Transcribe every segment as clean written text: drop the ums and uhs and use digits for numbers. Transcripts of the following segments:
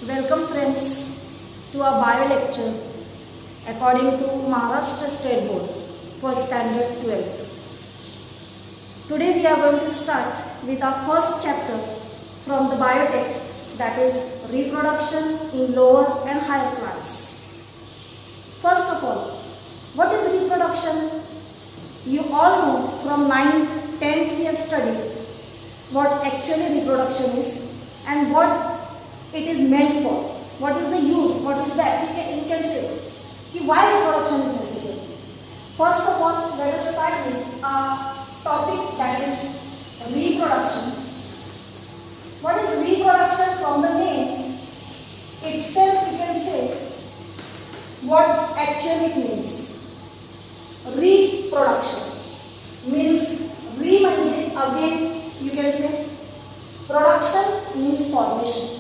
Welcome friends to our bio lecture according to Maharashtra State Board for Standard 12. Today we are going to start with our first chapter from the bio text, that is reproduction in lower and higher plants. First of all, what is reproduction? You all know from 9th, 10th we have studied what actually reproduction is and what it is meant for. What is the use? What is the application? You can say why reproduction is necessary. First of all, let us start with a topic that is reproduction. What is reproduction? From the name itself, you can say what actually it means. Reproduction means again you can say production means formation.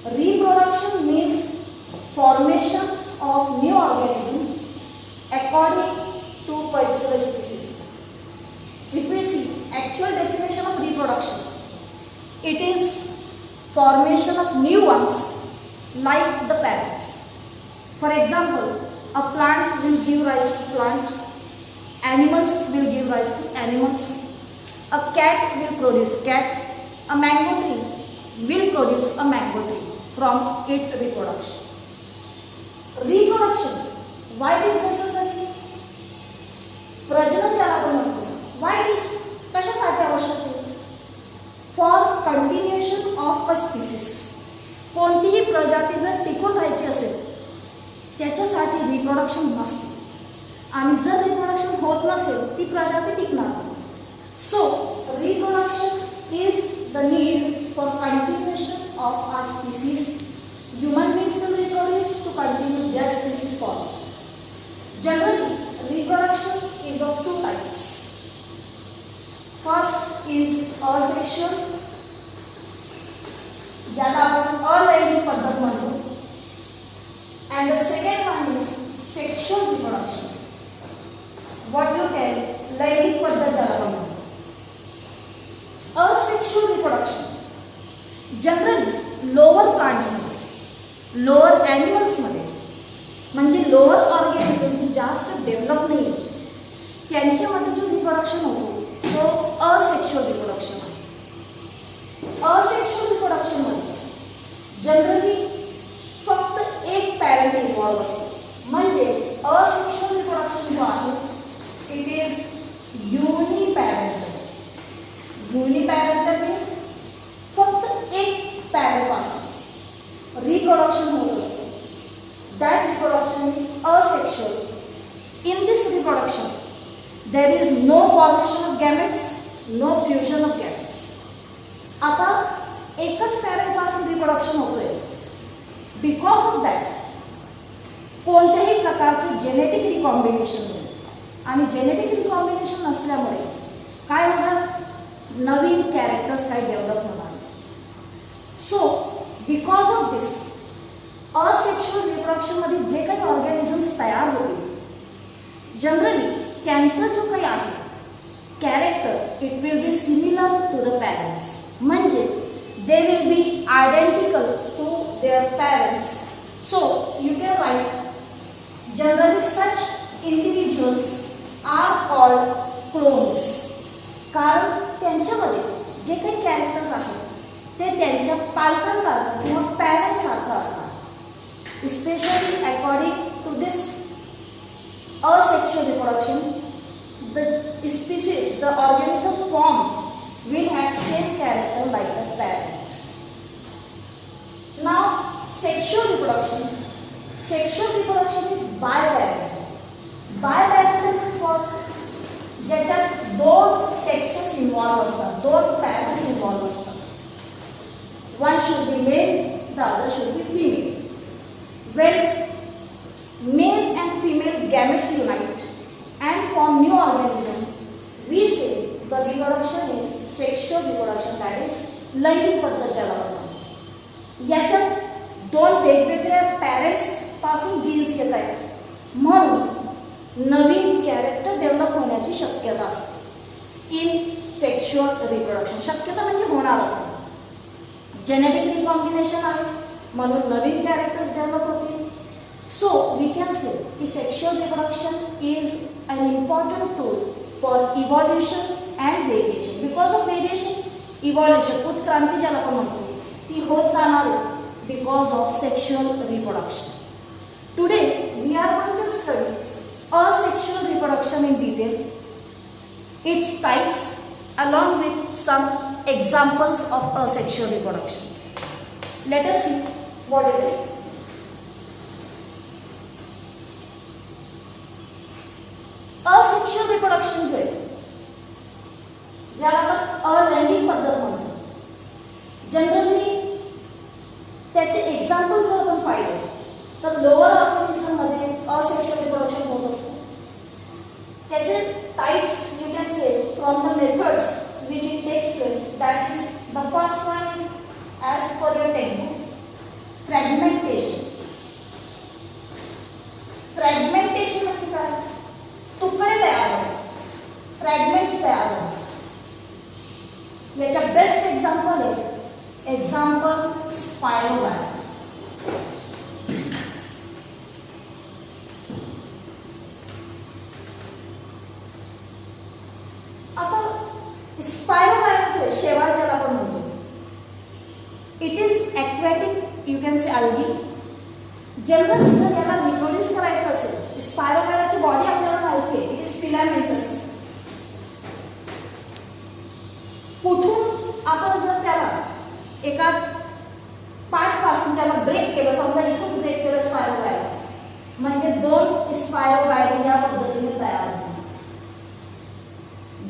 Reproduction means formation of new organism according to particular species. If we see actual definition of reproduction, it is formation of new ones like the parents. For example, a plant will give rise to plant, animals will give rise to animals, a cat will produce cat, a mango tree will produce a mango tree from its reproduction. Reproduction, why it is necessary? प्रजनन ज्याला आपण म्हणतो, why it is कशासाठी आवश्यक आहे? For continuation of a species. कोणतीही प्रजाती जर टिकून राहायची असेल त्याच्यासाठी रिप्रोडक्शन मस्ट, आणि जर रिप्रोडक्शन होत नसेल ती प्रजाती टिकणार नाही. सो reproduction is the need for continuation of our species. Human beings will reproduce to continue their species forward. Generally, reproduction is of two types. First is asexual, ज्याला आपण अलैंगिक पद्धत म्हणतो, and the second one is sexual reproduction. What you tell, लैंगिक पद्धत ज्याला आपण म्हणतो. Asexual reproduction जनरली लोअर प्लांट्समध्ये, लोअर ॲनिमल्समध्ये, म्हणजे लोअर ऑर्गॅनिझम जे जास्त डेव्हलप नाही त्यांच्यामध्ये जो रिप्रोडक्शन होतो तो असेक्शुअल रिप्रोडक्शन आहे. असेक्शुअल रिप्रोडक्शनमध्ये जनरली फक्त एक पॅरेंट इन्व्हॉल्व असतो, म्हणजे असेक्शुअल रिप्रोडक्शन जो आहे it is uniparental. Uniparental means फक्त एक पॅरेंट पासून रिप्रोडक्शन होत असते. That reproduction is asexual. In this reproduction there is no formation of gametes, no fusion of gametes. आता एकच पॅरेंट पासून रिप्रोडक्शन होतोय. बिकॉज ऑफ दॅट कोणत्याही प्रकारचे जेनेटिक रिकॉम्बिनेशन नाही, आणि जेनेटिक रिकॉम्बिनेशन नसल्यामुळे काय होणार, नवीन कॅरेक्टर्स काही डेव्हलप होणार. So because of this asexual रिप्रोडक्शनमध्ये जे काही ऑर्गॅनिझम्स तयार होतील जनरली त्यांचं जो काही आहे character it will be similar to the parents, म्हणजे they will be identical to their parents. So you can write generally such individuals are called clones, कारण त्यांच्यामध्ये जे काही कॅरेक्टर्स आहेत ते त्यांच्या पालकांसारखं किंवा पॅरेंट्ससारखं असतात. Specially according to this asexual reproduction the species, the organism form will have same character like the parent. नाव sexual reproduction. Sexual reproduction is biparental. Biparental means what, ज्याच्यात दोन सेक्सेस इन्व्हॉल्व असतात, दोन पॅरेंट्स इन्व्हॉल्व असतात. One should be male, the other should be female. When male and female gametes unite and form new organism, we say the reproduction is sexual reproduction, that is लैंगिक पद्धत ज्याला म्हणतात. याच्यात दोन वेगवेगळ्या पॅरेंट्स पासून jeans घेत आहेत, म्हणून नवीन कॅरेक्टर डेव्हलप होण्याची शक्यता असते इन सेक्शुअल रिप्रोडक्शन. शक्यता म्हणजे होणार असते. जेनेटिक रिकॉम्बिनेशन आहे, म्हणून नवीन कॅरेक्टर्स डेव्हलप होतील. सो वी कॅन से की sexual reproduction is an important tool for evolution and variation. Because of variation, evolution उत्क्रांती ज्याला आपण म्हणतो ती होत जाणार आहे because of sexual reproduction. Today we are going to study asexual reproduction in detail, its types along with some examples of asexual reproduction. Let us see what it is. Asexual reproduction जो आहे ज्याला आपण अलैंगिक पद्धत म्हणतो, generally त्याचे example जर आपण पाहिले तर लोअर ऑर्गॅनिझम मध्ये असेक्शुअल रिप्रोडक्शन होत असते. त्याचे types you can say from the methods which it takes place. That is the first one is as per your textbook fragmentation. Fragmentation म्हणजे काय? तुकडे तयार होणे, फ्रॅगमेंट्स तयार होणे. याच्या बेस्ट एक्झाम्पल आहे एक्झाम्पल स्पायरोगायरा. स्पायरोगायरा जो आहे, शेवाळ ज्याला आपण म्हणतो, it is aquatic you can say algae. Generally जर याला रिप्रोड्यूस करायचं असेल, स्पायरोगायराची बॉडी आपल्याला माहिती आहे, इट इज फिलामेंटस. कुठून आपण जर त्याला एका पार्टपासून त्याला ब्रेक केलं, समजा इथून ब्रेक केलं स्पायरोगायरा, म्हणजे दोन स्पायरोगायरा या पद्धतीने तयार होतात.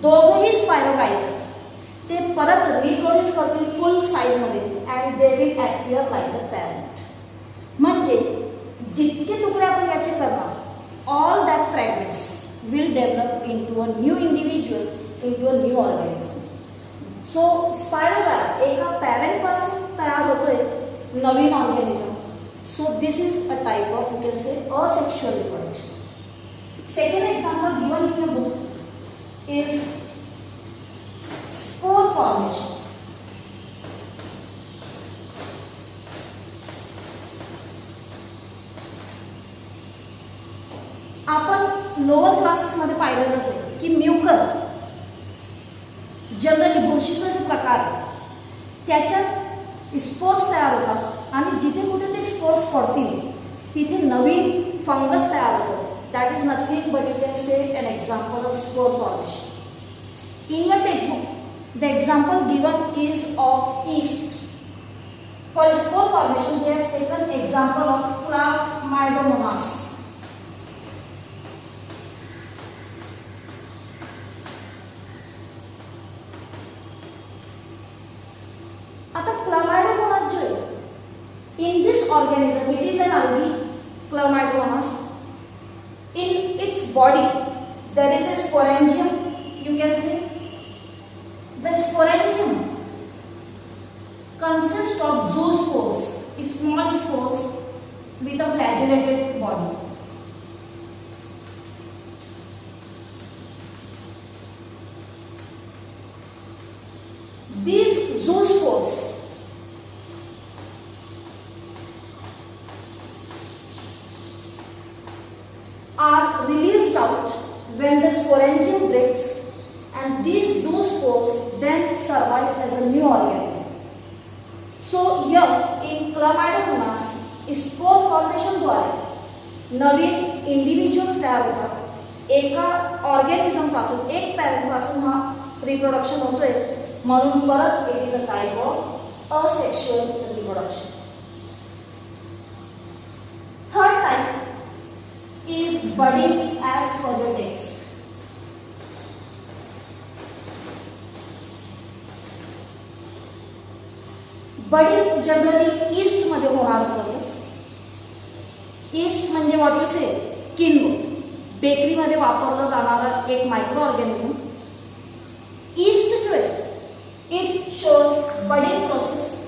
दोघंही स्पायरोगायरा ते परत रिप्रोड्यूस करतील फुल साईज मध्ये and they will appear like the parent. म्हणजे जितके तुकडे आपण याचे करणार, all that fragments will develop into a new individual, into a new organism. So Spirogyra एका पॅरेंट पासून तयार होतोय नवीन organism. So this is a type of you can say asexual reproduction. Second example given in the book is spore formation. आपण lower classes मध्ये पाहिलेलंच आहे की म्युकर जनरली बुरशीचा जो प्रकार आहे त्याच्यात स्पोर्स तयार होतात आणि जिथे कुठे ते स्पोर्स पडतील तिथे नवीन फंगस तयार होतो. That is nothing but you can say an example of spore formation. In your textbook, the example given is of yeast. For spore formation, they have taken example of Chlamydomonas. आता Chlamydomonas जो है, in this organism, it is an algae, Chlamydomonas. In its body, there is a sporangium, you can see. The sporangium consists of zoospores, small spores with a flagellated body. These zoospores are released out when the sporangium breaks, and these zoospores then survive as a new organism. So here in Chlamydomonas, spore formation द्वारे नवीन individuals तयार होतात. एका organism पासून, एक parent पासून हा reproduction होतोय, म्हणून परत it is a type of asexual reproduction. Third type is budding as per the text. Budding generally east मध्ये होणार प्रोसेस. ईस्ट म्हणजे व्हॉट यू से किनवूड, बेकरी मध्ये वापरलं जाणारा एक मायक्रो ऑर्गॅनिझम. ईस्ट जो आहे it shows budding process.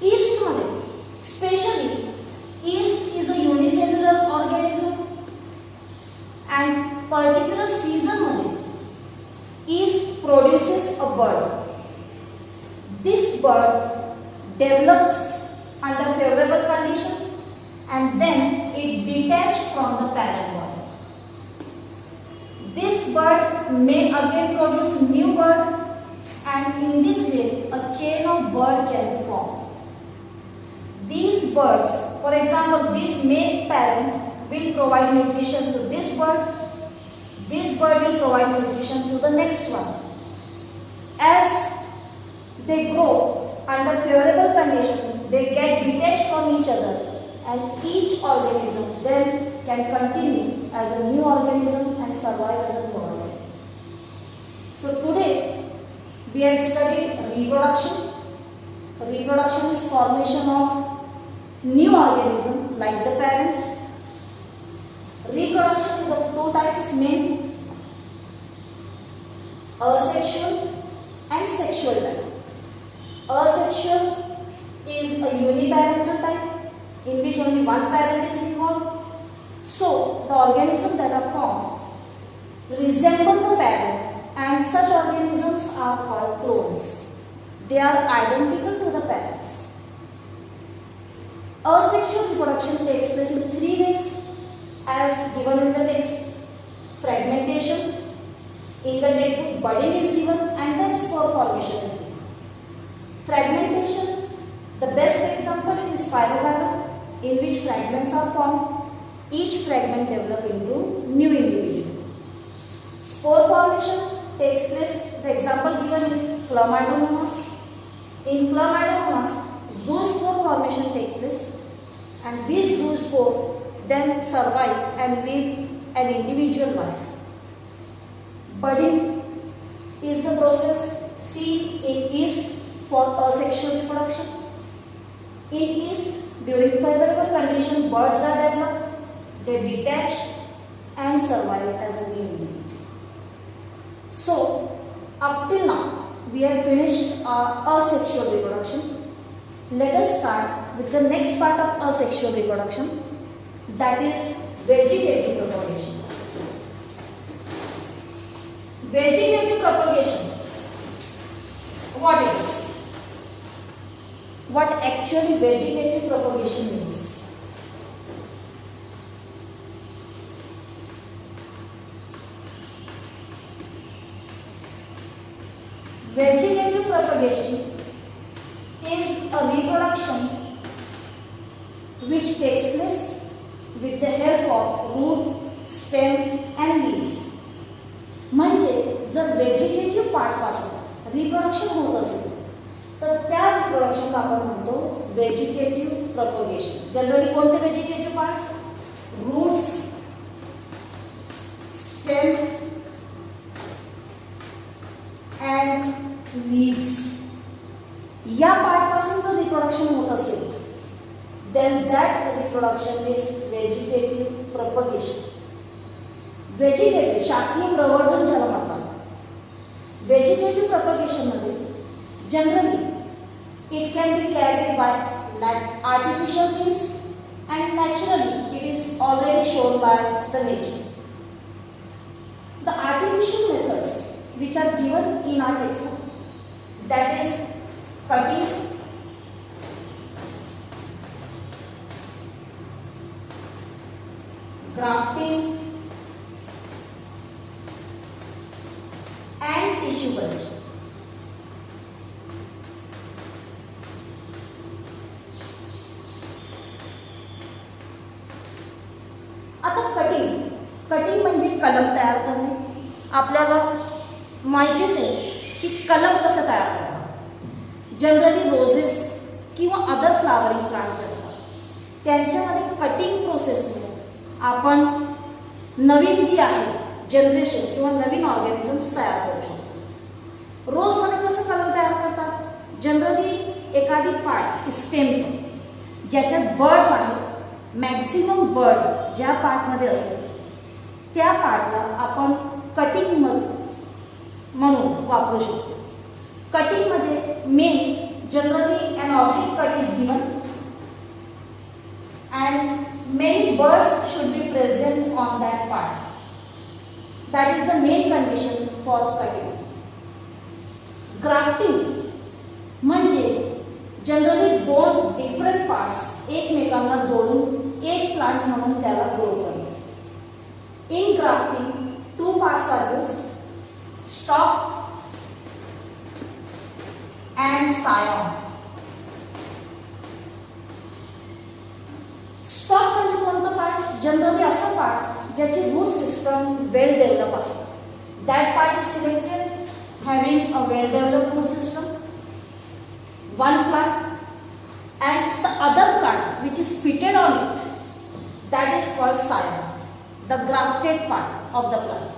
Yeast मध्ये specially yeast is a unicellular organism and particular season मध्ये yeast produces a bud. This bud develops under favorable condition and then it detach from the parent body. This bird may again produce new bird and in this way a chain of bird can be formed. These birds, for example, this male parent will provide nutrition to this bird will provide nutrition to the next one. As they grow under favorable condition, they get detached from each other and each organism then can continue as a new organism and survive as a new organism. So today we have studied reproduction. Reproduction is formation of new organism like the parents. Reproduction is of two types main, asexual and sexual type. Asexual is a uniparental type in which only one parent is involved. So, the organisms that are formed resemble the parent and such organisms are called clones. They are identical to the parents. Asexual reproduction takes place in three ways as given in the text. Fragmentation, in the textbook budding is given and then spore formation is given. Fragmentation, the best example is Spirogyra, in which fragments are formed. Each fragment develops into new individual. Spore formation takes place, the example given is Chlamydomonas. In Chlamydomonas, zoospore formation takes place and these zoospore then survive and live an individual life. Budding is the process seen in yeast for asexual reproduction. In yeast, during favorable condition, birds are developed, they detach and survive as a new individual. So, up till now, we have finished our asexual reproduction. Let us start with the next part of asexual reproduction, that is vegetative propagation. Vegetative propagation, what it is? What actually vegetative propagation means? Vegetative propagation is a reproduction which takes place with the help of root, stem and leaves. म्हणजे जर vegetative part पासून reproduction होत असेल तर त्या रिप्रोडक्शनला आपण म्हणतो व्हेजिटेटिव्ह प्रपोगेशन. जनरली कोणते vegetative parts? Roots, stem and leaves. या पार्ट पासून जर रिप्रोडक्शन होत असेल then that reproduction is vegetative propagation. Vegetative शाखीय प्रवर्धन ज्याला म्हणतात. व्हेजिटेटिव्ह प्रपोगेशन मध्ये generally it can be carried by artificial means and naturally it is already shown by the nature. The artificial methods which are given in our textbook, that is cutting, grafting and tissue culture. आता cutting म्हणजे कलम तयार करणे. आपल्याला माहितीच आहे की कलम कसं तयार करतात. जनरली रोजेस किंवा अदर फ्लावरिंग प्लांट असतात त्यांच्यामध्ये कटिंग प्रोसेसने आपण नवीन जी आहे जनरेशन किंवा नवीन ऑर्गॅनिझम्स तयार करू शकतो. रोजमध्ये कसं कलम तयार करतात? जनरली एखादी पार्ट स्टेम ज्याच्यात बर्ड्स आहेत, मॅक्सिमम बर्ड ज्या पार्टमध्ये असेल त्या पार्टला आपण कटिंग म्हणून वापरू शकतो. कटिंगमध्ये main generally an object cut is given and many birds should be present on that part. That is the main condition for cutting. Grafting म्हणजे जनरली दोन डिफरंट पार्ट्स एकमेकांना जोडून एक प्लांट म्हणून त्याला ग्रो करणे. In grafting two parts are used, stock and scion. Stock म्हणजे कोणतं पार्ट? जनरली असा पार्ट ज्याची रूट सिस्टम वेल डेव्हलप आहे. That part is selected having a well developed root system, one plant, and the other plant which is fitted on it, that is called scion. The grafted part of the plant,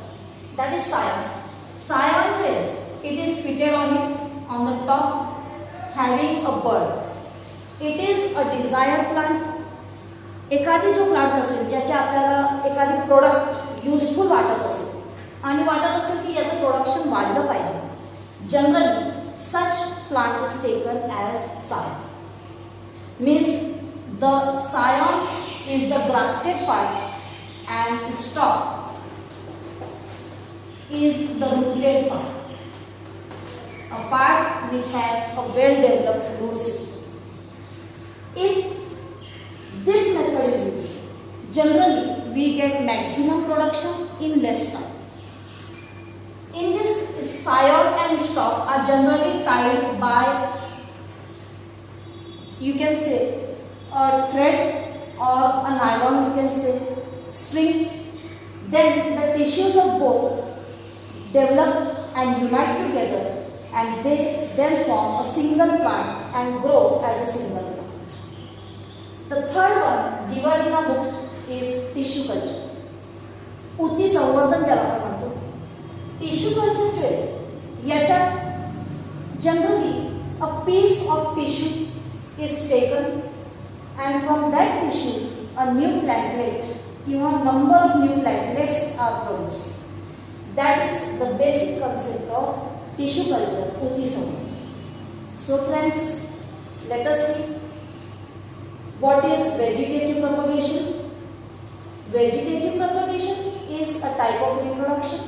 that is scion. Scion where it is fitted on it, on the top, having a bud. It is a desired plant. एखादी जो plant असेल ज्याच्या आपल्याला एखादी product useful वाटत असेल आणि वाटत असेल की याचं प्रोडक्शन वाढलं पाहिजे, generally such plant is taken as scion. Means the scion is the grafted part and stalk is the rooted part, a part which has a well developed root system. If this method is used, generally we get maximum production in less time. In this, scion and stalk are generally tied by, you can say, a thread or a nylon, you can say, string. Then the tissues of both develop and unite together, and they then form a single plant and grow as a single plant. The third one given in a book is tissue culture. उती संवर्धन ज्याला आपण म्हणतो. Tissue culture जो आहे याच्यात generally a piece of tissue is taken and from that tissue a new plantlet किंवा number of new plantlets are produced. That is the basic concept of tissue culture, उती संवर्धन. So friends, let us see what is vegetative propagation. Vegetative propagation is a type of reproduction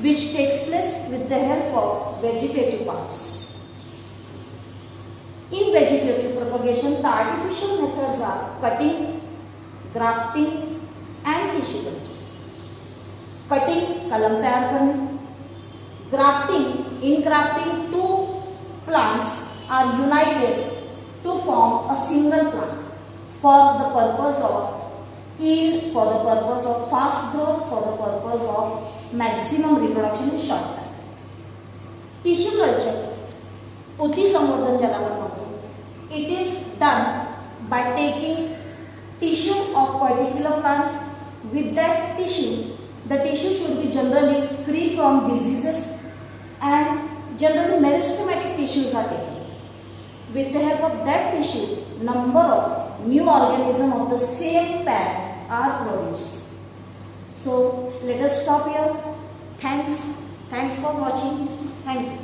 which takes place with the help of vegetative parts. In vegetative propagation, the artificial methods are cutting, grafting and tissue culture. Cutting, कलम तैयार करने. Grafting, in grafting two plants are united to form a single plant for the purpose of yield, for the purpose of fast growth, for the purpose of maximum reproduction in short time. Tissue culture, उती संवर्धन ज्याला आपण म्हणतो, it is done by taking tissue of particular plant. With that tissue, the tissue should be generally free from diseases and generally meristematic tissues are taken. With the help of that tissue, number of new organisms of the same pair are produced. So let us stop here. Thanks for watching. Thank you.